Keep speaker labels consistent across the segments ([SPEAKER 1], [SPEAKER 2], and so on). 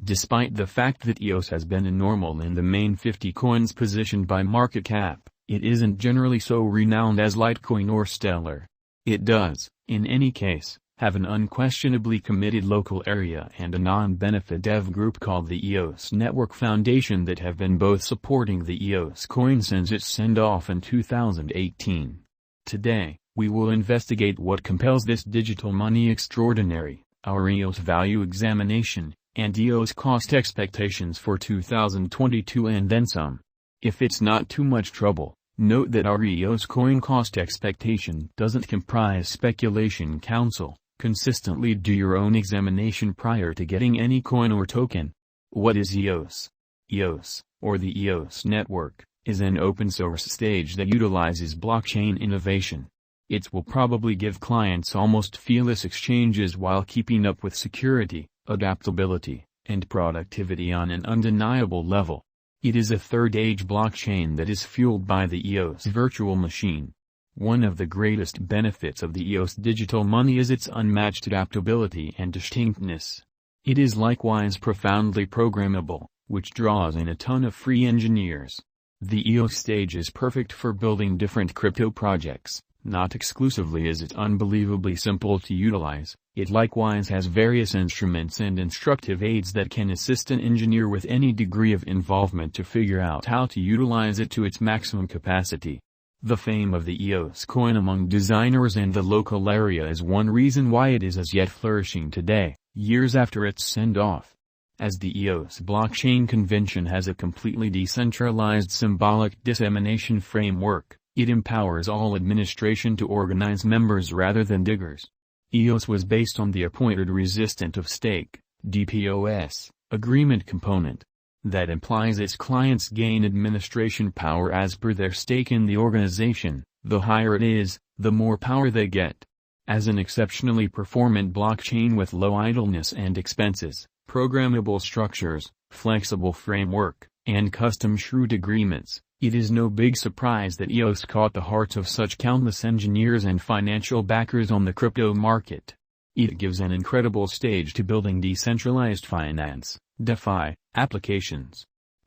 [SPEAKER 1] Despite the fact that EOS has been a normal in the main 50 coins positioned by market cap, it isn't generally so renowned as Litecoin or Stellar. It does, in any case, have an unquestionably committed local area and a non-benefit dev group called the EOS Network Foundation that have been both supporting the EOS coin since its send-off in 2018. Today, we will investigate what compels this digital money extraordinary, our EOS value examination, and EOS cost expectations for 2022 and then some. If it's not too much trouble, note that our EOS coin cost expectation doesn't comprise speculation counsel. Consistently do your own examination prior to getting any coin or token. What is EOS? EOS, or the EOS network, is an open-source stage that utilizes blockchain innovation. It will probably give clients almost feeless exchanges while keeping up with security, adaptability, and productivity on an undeniable level. It is a third-age blockchain that is fueled by the EOS virtual machine. One of the greatest benefits of the EOS digital money is its unmatched adaptability and distinctness. It is likewise profoundly programmable, which draws in a ton of free engineers. The EOS stage is perfect for building different crypto projects. Not exclusively is it unbelievably simple to utilize, it likewise has various instruments and instructive aids that can assist an engineer with any degree of involvement to figure out how to utilize it to its maximum capacity. The fame of the EOS coin among designers and the local area is one reason why it is as yet flourishing today, years after its send-off. As the EOS blockchain convention has a completely decentralized symbolic dissemination framework, it empowers all administration to organize members rather than diggers. EOS was based on the appointed resistant of stake, DPoS, agreement component. That implies its clients gain administration power as per their stake in the organization. The higher it is, the more power they get. As an exceptionally performant blockchain with low idleness and expenses, programmable structures, flexible framework, and custom shrewd agreements, it is no big surprise that EOS caught the hearts of such countless engineers and financial backers on the crypto market. It gives an incredible stage to building decentralized finance, DeFi, applications.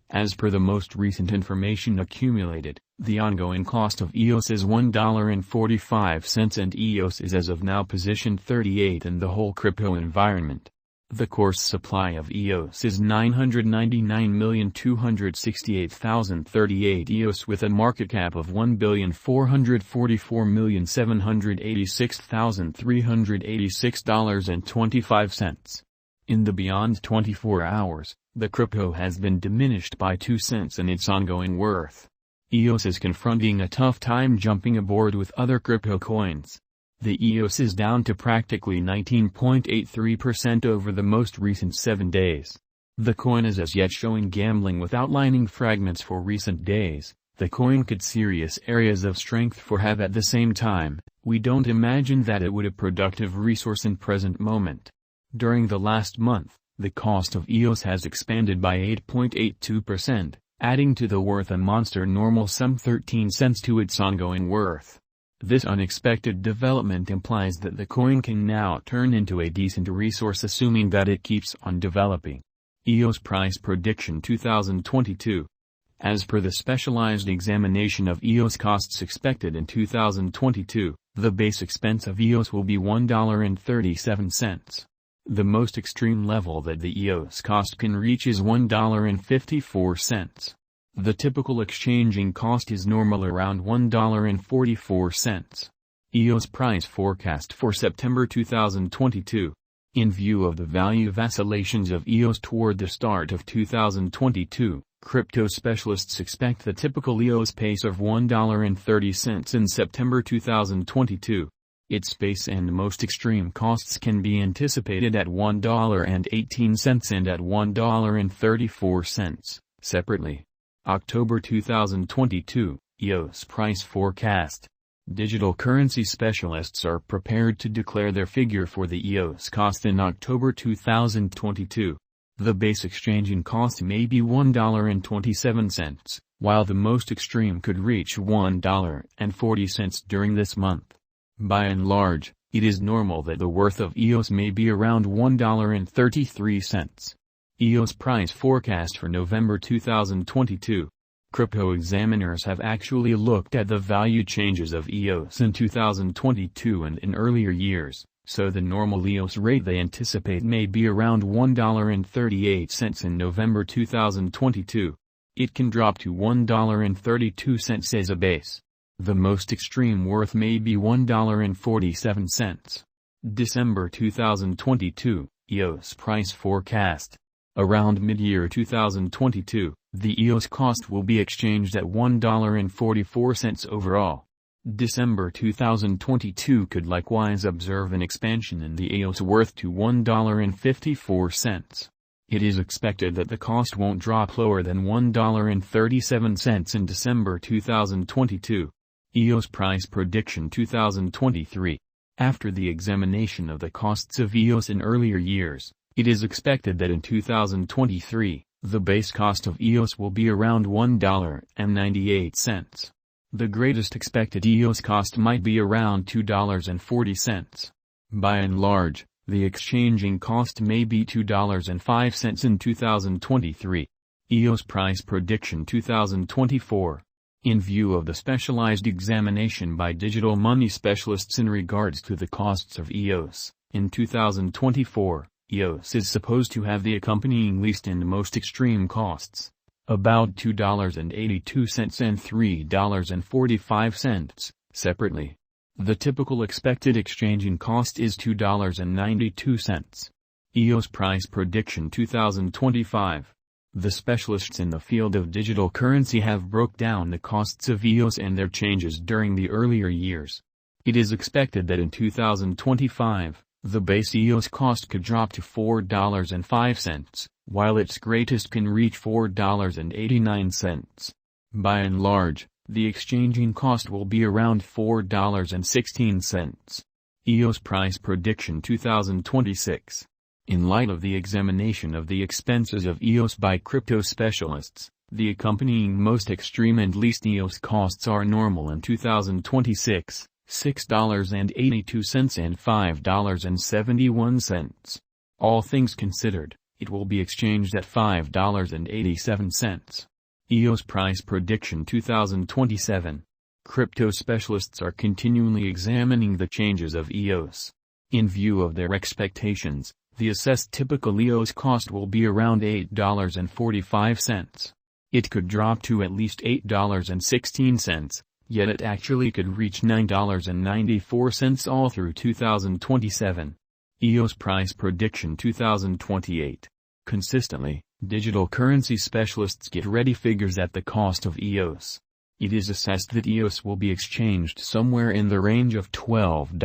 [SPEAKER 1] As per the most recent information accumulated, the ongoing cost of EOS is $1.45 and EOS is as of now positioned 38 in the whole crypto environment. The course supply of EOS is 999,268,038 EOS with a market cap of $1,444,786,386.25. In the beyond 24 hours, the crypto has been diminished by 2 cents in its ongoing worth. EOS is confronting a tough time jumping aboard with other crypto coins. The EOS is down to practically 19.83% over the most recent 7 days. The coin is as yet showing gambling with outlining fragments for recent days. The coin could serious areas of strength for have at the same time. We don't imagine that it would a productive resource in present moment. During the last month, the cost of EOS has expanded by 8.82%, adding to the worth a monster normal sum 13 cents to its ongoing worth. This unexpected development implies that the coin can now turn into a decent resource assuming that it keeps on developing. EOS Price Prediction 2022. As per the specialized examination of EOS costs expected in 2022, the base expense of EOS will be $1.37. The most extreme level that the EOS cost can reach is $1.54. The typical exchanging cost is normal around $1.44. EOS price forecast for September 2022. In view of the value vacillations of EOS toward the start of 2022, crypto specialists expect the typical EOS pace of $1.30 in September 2022. Its base and most extreme costs can be anticipated at $1.18 and at $1.34, separately. October 2022, EOS price forecast. Digital currency specialists are prepared to declare their figure for the EOS cost in October 2022. The base exchanging cost may be $1.27, while the most extreme could reach $1.40 during this month. By and large, it is normal that the worth of EOS may be around $1.33. EOS price forecast for November 2022. Crypto examiners have actually looked at the value changes of EOS in 2022 and in earlier years, so the normal EOS rate they anticipate may be around $1.38 in November 2022. It can drop to $1.32 as a base. The most extreme worth may be $1.47. December 2022, EOS price forecast. Around mid-year 2022, the EOS cost will be exchanged at $1.44 overall. December 2022 could likewise observe an expansion in the EOS worth to $1.54. It is expected that the cost won't drop lower than $1.37 in December 2022. EOS Price Prediction 2023. After the examination of the costs of EOS in earlier years, it is expected that in 2023, the base cost of EOS will be around $1.98. The greatest expected EOS cost might be around $2.40. By and large, the exchanging cost may be $2.05 in 2023. EOS Price Prediction 2024. In view of the specialized examination by digital money specialists in regards to the costs of EOS, in 2024, EOS is supposed to have the accompanying least and most extreme costs, about $2.82 and $3.45, separately. The typical expected exchanging cost is $2.92. EOS Price Prediction 2025. The specialists in the field of digital currency have broke down the costs of EOS and their changes during the earlier years. It is expected that in 2025, the base EOS cost could drop to $4.05, while its greatest can reach $4.89. By and large, the exchanging cost will be around $4.16. EOS Price Prediction 2026. In light of the examination of the expenses of EOS by crypto specialists, the accompanying most extreme and least EOS costs are normal in 2026. $6.82 and $5.71. All things considered, it will be exchanged at $5.87. EOS Price Prediction 2027. Crypto specialists are continually examining the changes of EOS. In view of their expectations, the assessed typical EOS cost will be around $8.45. It could drop to at least $8.16. Yet it actually could reach $9.94 all through 2027. EOS Price Prediction 2028. Consistently, digital currency specialists get ready figures at the cost of EOS. It is assessed that EOS will be exchanged somewhere in the range of $12.